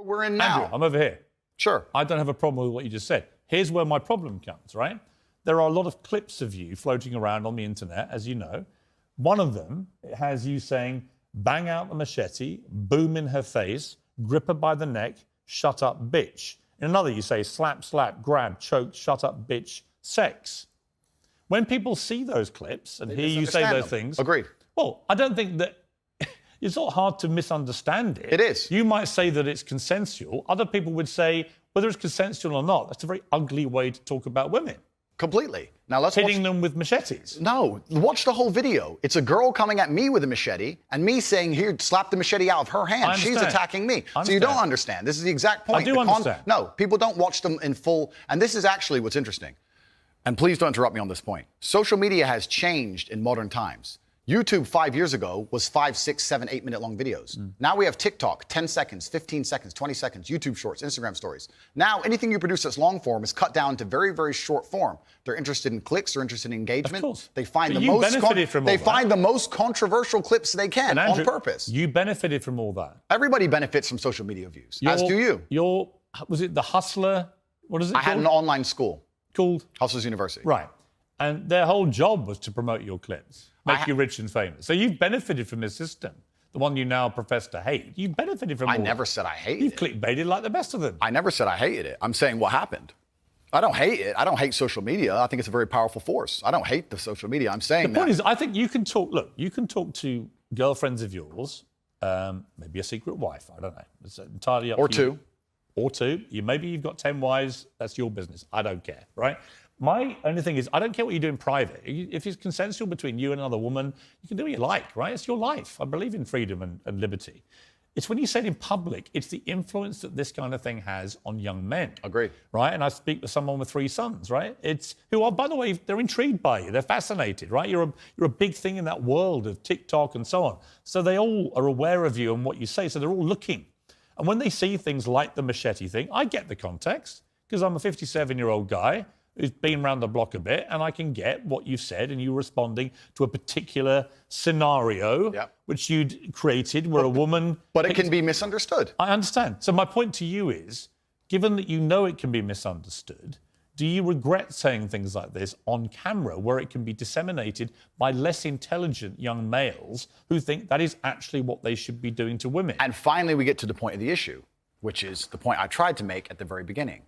we're in now. Andrew, I'm over here. Sure. I don't have a problem with what you just said. Here's where my problem comes, right? There are a lot of clips of you floating around on the internet, as you know. One of them has you saying, bang out the machete, boom in her face, grip her by the neck, shut up, bitch. In another, you say, slap, slap, grab, choke, shut up, bitch, sex. When people see those clips and hear you say those things... Agreed. Well, I don't think that... It's not hard to misunderstand it. It is. You might say that it's consensual. Other people would say, whether it's consensual or not, that's a very ugly way to talk about women. Completely. Now let's hitting them with machetes. No, watch the whole video. It's a girl coming at me with a machete and me saying, here, slap the machete out of her hand. She's attacking me. So you don't understand. This is the exact point. I do understand. No, people don't watch them in full. And this is actually what's interesting. And please don't interrupt me on this point. Social media has changed in modern times. YouTube 5 years ago was 5, 6, 7, 8 minute long videos. Now we have TikTok, 10 seconds, 15 seconds, 20 seconds, YouTube shorts, Instagram stories. Now anything you produce that's long form is cut down to very, very short form. They're interested in clicks, they're interested in engagement. Of course. They find but the find the most controversial clips they can Andrew, on purpose. You benefited from all that. Everybody benefits from social media views, as do you. Was it the Hustler? What is it called? I had an online school. Called? Hustlers University. Right. And their whole job was to promote your clips, make you rich and famous. So you've benefited from this system, the one you now profess to hate. You've benefited from all that. I never said I hated it. You've clickbaited like the best of them. I never said I hated it. I'm saying what happened. I don't hate it. I don't hate social media. I think it's a very powerful force. I don't hate the social media. I'm saying the point is, I think you can talk, look, you can talk to girlfriends of yours, maybe a secret wife, I don't know. It's entirely up to you. Or two. Maybe you've got 10 wives, that's your business. I don't care, right? My only thing is, I don't care what you do in private. If it's consensual between you and another woman, you can do what you like, right? It's your life. I believe in freedom and liberty. It's when you say it in public, it's the influence that this kind of thing has on young men. Agreed. Right? And I speak to someone with 3 sons, right? Who are, by the way, they're intrigued by you. They're fascinated, right? You're a big thing in that world of TikTok and so on. So they all are aware of you and what you say. So they're all looking. And when they see things like the machete thing, I get the context because I'm a 57-year-old guy who's been around the block a bit, and I can get what you've said, and you responding to a particular scenario which you'd created where a woman... But it can be misunderstood. I understand. So my point to you is, given that you know it can be misunderstood, do you regret saying things like this on camera where it can be disseminated by less intelligent young males who think that is actually what they should be doing to women? And finally, we get to the point of the issue, which is the point I tried to make at the very beginning.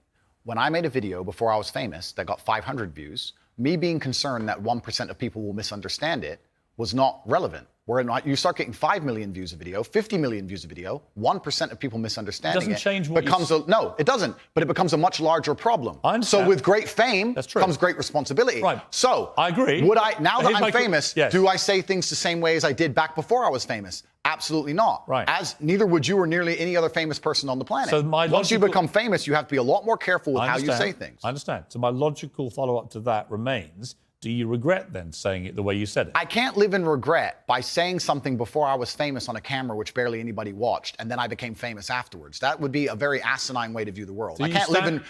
When I made a video before I was famous that got 500 views, me being concerned that 1% of people will misunderstand it was not relevant. Where you start getting 5 million views a video, 50 million views a video, 1% of people misunderstanding it doesn't change what no, it doesn't. But it becomes a much larger problem. I understand. So with great fame comes great responsibility. Right. So I agree. Would I, now that I'm famous, do I say things the same way as I did back before I was famous? Absolutely not. Right. As neither would you or nearly any other famous person on the planet. So once you become famous, you have to be a lot more careful with how you say things. I understand. So my logical follow-up to that remains, do you regret then saying it the way you said it? I can't live in regret by saying something before I was famous on a camera which barely anybody watched, and then I became famous afterwards. That would be a very asinine way to view the world. So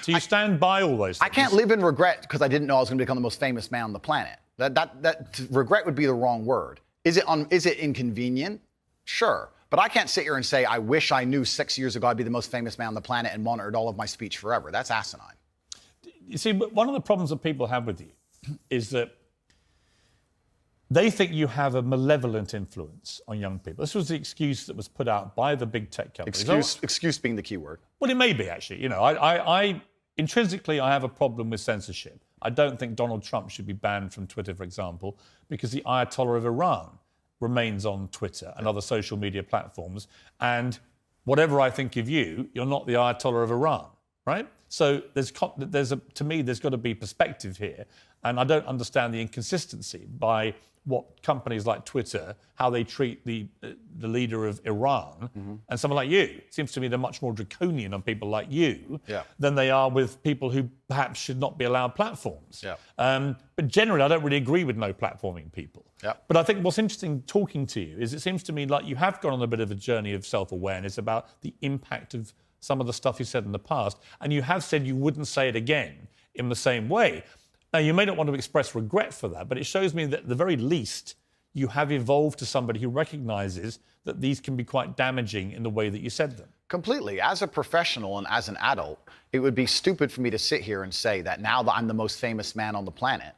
you stand by all those things? I can't live in regret because I didn't know I was going to become the most famous man on the planet. That regret would be the wrong word. Is it inconvenient? Sure. But I can't sit here and say, I wish I knew 6 years ago I'd be the most famous man on the planet and monitored all of my speech forever. That's asinine. You see, one of the problems that people have with you is that they think you have a malevolent influence on young people. This was the excuse that was put out by the big tech companies. Excuse being the key word. Well, it may be, actually. You know, I intrinsically, I have a problem with censorship. I don't think Donald Trump should be banned from Twitter, for example, because the Ayatollah of Iran remains on Twitter and other social media platforms. And whatever I think of you, you're not the Ayatollah of Iran, right? So to me, there's got to be perspective here. And I don't understand the inconsistency by what companies like Twitter, how they treat the leader of Iran and someone like you. It seems to me they're much more draconian on people like you than they are with people who perhaps should not be allowed platforms. But generally, I don't really agree with no platforming people. But I think what's interesting talking to you is it seems to me like you have gone on a bit of a journey of self-awareness about the impact of some of the stuff you said in the past, and you have said you wouldn't say it again in the same way. Now, you may not want to express regret for that, but it shows me that at the very least, you have evolved to somebody who recognises that these can be quite damaging in the way that you said them. Completely. As a professional and as an adult, it would be stupid for me to sit here and say that now that I'm the most famous man on the planet,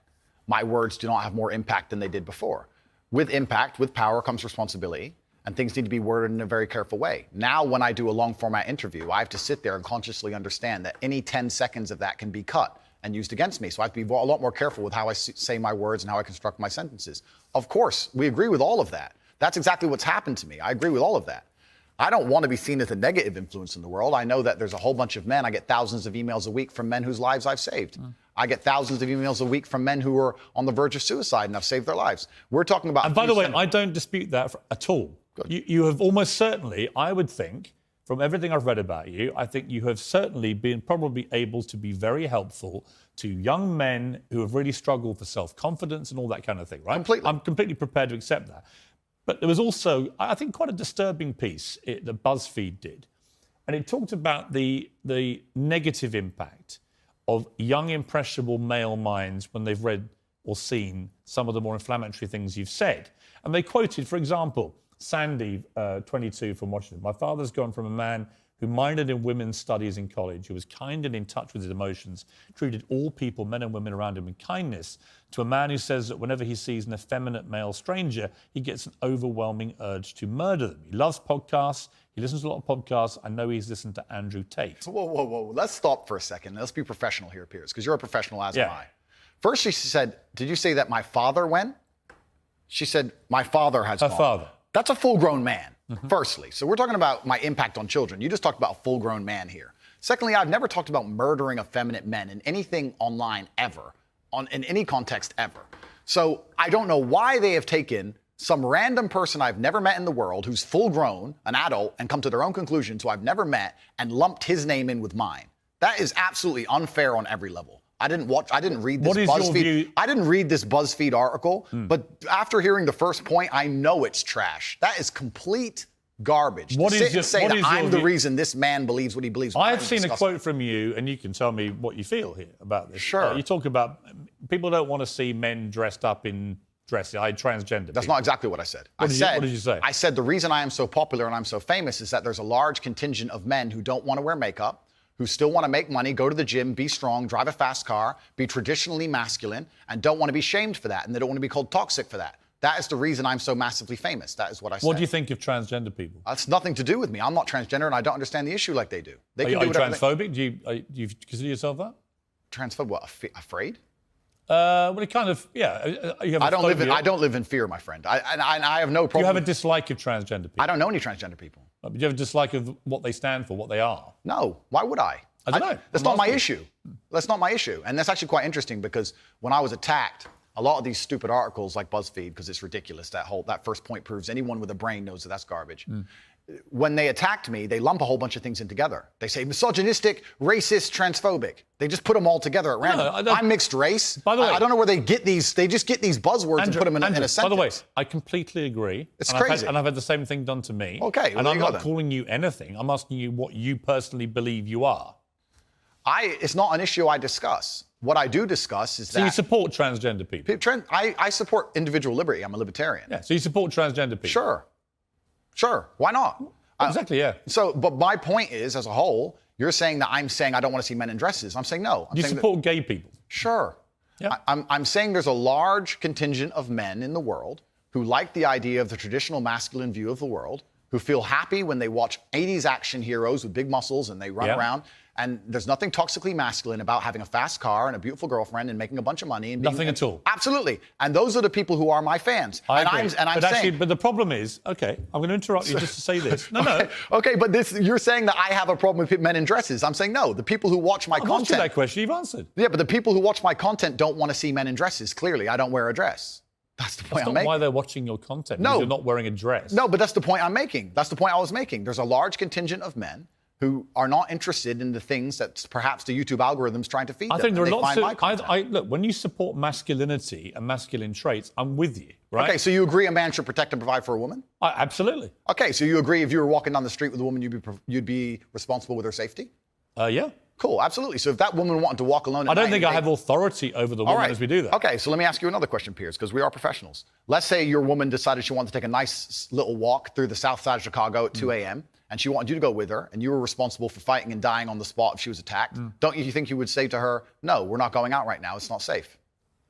my words do not have more impact than they did before. With impact, with power comes responsibility, and things need to be worded in a very careful way. Now, when I do a long format interview, I have to sit there and consciously understand that any 10 seconds of that can be cut and used against me. So I have to be a lot more careful with how I say my words and how I construct my sentences. Of course, we agree with all of that. That's exactly what's happened to me. I agree with all of that. I don't want to be seen as a negative influence in the world. I know that there's a whole bunch of men. I get thousands of emails a week from men whose lives I've saved. I get thousands of emails a week from men who are on the verge of suicide and I've saved their lives. We're talking about... And by the way, I don't dispute that at all. You have almost certainly, I would think, from everything I've read about you, I think you have certainly been probably able to be very helpful to young men who have really struggled for self-confidence and all that kind of thing, right? Completely. I'm completely prepared to accept that. But there was also, I think, quite a disturbing piece that BuzzFeed did. And it talked about the negative impact of young, impressionable male minds when they've read or seen some of the more inflammatory things you've said. And they quoted, for example, Sandy, 22, from Washington. My father's gone from a man who minored in women's studies in college, who was kind and in touch with his emotions, treated all people, men and women around him, with kindness, to a man who says that whenever he sees an effeminate male stranger, he gets an overwhelming urge to murder them. He loves podcasts. He listens to a lot of podcasts. I know he's listened to Andrew Tate. Whoa. Let's stop for a second. Let's be professional here, Piers, because you're a professional, as am I. First, she said, did you say that my father went? She said, my father has gone. Her father. That's a full-grown man, firstly. So we're talking about my impact on children. You just talked about a full-grown man here. Secondly, I've never talked about murdering effeminate men in anything online ever, in any context ever. So I don't know why they have taken some random person I've never met in the world who's full-grown, an adult, and come to their own conclusions who I've never met and lumped his name in with mine. That is absolutely unfair on every level. I didn't read this BuzzFeed. I didn't read this BuzzFeed article, but after hearing the first point, I know it's trash. That is complete garbage. What is your, say that I'm the reason this man believes what he believes. I've seen a quote from you, and you can tell me what you feel here about this. Sure. You talk about people don't want to see men dressed up in dresses. Transgender. That's not exactly what I said. What did you say? I said the reason I am so popular and I'm so famous is that there's a large contingent of men who don't want to wear makeup, who still want to make money, go to the gym, be strong, drive a fast car, be traditionally masculine, and don't want to be shamed for that, and they don't want to be called toxic for that. That is the reason I'm so massively famous. That is what I said. What do you think of transgender people? That's nothing to do with me. I'm not transgender, and I don't understand the issue like they do. They can are do you transphobic? Do you consider yourself that? Transphobic? What? Afraid? Well, it kind of, yeah. You have I don't live in fear, my friend. I have no problem. Do you have a dislike of transgender people? I don't know any transgender people. But do you have a dislike of what they stand for, what they are? No. Why would I? I don't know. That's not my issue. That's not my issue. And that's actually quite interesting because when I was attacked, a lot of these stupid articles like BuzzFeed, because it's ridiculous, that first point proves anyone with a brain knows that that's garbage. When they attacked me, they lump a whole bunch of things in together. They say misogynistic, racist, transphobic. They just put them all together at random. I'm mixed race. By the way, I don't know where they get these. They just get these buzzwords and put them in a sentence. By the way, I completely agree. It's crazy. And I've had the same thing done to me. Okay. And I'm not calling you anything. I'm asking you what you personally believe you are. It's not an issue I discuss. What I do discuss is that... So you support transgender people? I support individual liberty. I'm a libertarian. Yeah, so you support transgender people? Sure. Why not? Exactly, yeah. So, but my point is, as a whole, you're saying that I'm saying I don't want to see men in dresses. I'm saying no. You support gay people? Sure. Yeah. I'm saying there's a large contingent of men in the world who like the idea of the traditional masculine view of the world, who feel happy when they watch 80s action heroes with big muscles and they run around. And there's nothing toxically masculine about having a fast car and a beautiful girlfriend and making a bunch of money. And nothing at all. Absolutely. And those are the people who are my fans. But the problem is, okay, I'm going to interrupt you just to say this. No. Okay, but you're saying that I have a problem with men in dresses. I'm saying no. The people who watch my content. I've asked you that question. You've answered. Yeah, but the people who watch my content don't want to see men in dresses. Clearly, I don't wear a dress. That's the point I'm making. That's not why they're watching your content. No. You're not wearing a dress. No, but that's the point I'm making. That's the point I was making. There's a large contingent of men who are not interested in the things that perhaps the YouTube algorithm's trying to feed them. I think there are lots of... Look, when you support masculinity and masculine traits, I'm with you, right? Okay, so you agree a man should protect and provide for a woman? Absolutely. Okay, so you agree if you were walking down the street with a woman, you'd be responsible with her safety? Yeah. Cool, absolutely. So if that woman wanted to walk alone at night... I don't think I have authority over the woman as we do that. Okay, so let me ask you another question, Piers, because we are professionals. Let's say your woman decided she wanted to take a nice little walk through the south side of Chicago at 2 a.m., and she wanted you to go with her, and you were responsible for fighting and dying on the spot if she was attacked, don't you think you would say to her, no, we're not going out right now, it's not safe?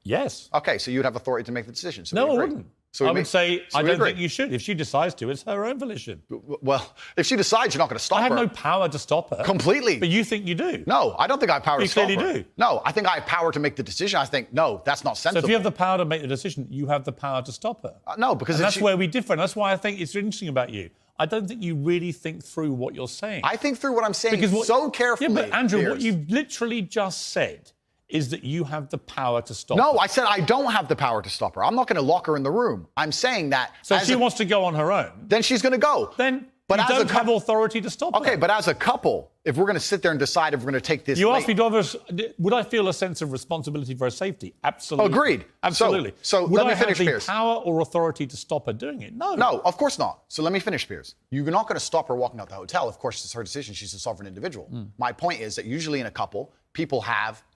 Yes. Okay, so you'd have authority to make the decision. So No, we I agree. wouldn't. So I would say, I don't agree. think you should. If she decides to, it's her own volition. Well, if she decides, you're not going to stop I her. have no power to stop her. Completely. But you think you do. No, I don't think I have power to You stop her. clearly do. No, I think I have power to make the decision. I think, no, that's not So sensible. if you have the power to make the decision, you have the power to stop her. No, because And if that's she- where we differ. And that's why I think it's interesting about you. I don't think you really think through what you're saying. I think through what I'm saying Because so carefully. Yeah, but Andrew, what Piers. you've literally just said is that you have the power to stop No, her. I said I don't have the power to stop her. I'm not going to lock her in the room. I'm saying that. So if as she a- wants to go on her own, then she's going to go. then But you as a don't have cou- authority to stop her. Okay, but as a couple, if we're going to sit there and decide if we're going to take this. You late- asked me, would I feel a sense of responsibility for her safety? Absolutely. Agreed. Absolutely. So would let me I finish, have the Piers. power or authority to stop her doing it? No. No, of course not. So let me finish, Piers. You're not going to stop her walking out the hotel. Of course, it's her decision. She's a sovereign individual. My point is that usually in a couple,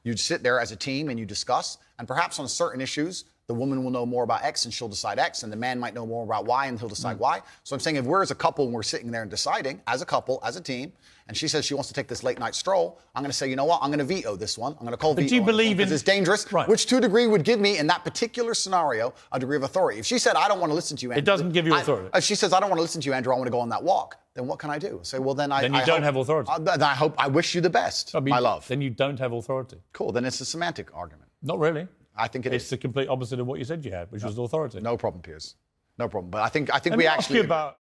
you sit there as a team and you discuss, and perhaps on certain issues, the woman will know more about X and she'll decide X, and the man might know more about Y and he'll decide Y. So I'm saying if we're as a couple and we're sitting there and deciding, as a couple, as a team, and she says she wants to take this late night stroll, I'm going to say, you know what, I'm going to veto this one. I'm going to call veto do you on this one believe because in- it's dangerous, Right. which to a degree would give me, in that particular scenario, a degree of authority. If she said, I don't want to listen to you, Andrew. doesn't give you authority. If she says, I don't want to listen to you, Andrew, I want to go on that walk, then what can I do? Say, well, then I Then you I don't hope- have authority. Then I wish you the best, my love. Then you don't have authority. Cool, then it's a semantic argument. Not really. I think It's the complete opposite of what you said you had, which was authority. No problem, Piers. No problem. But I think Let we me ask actually. you about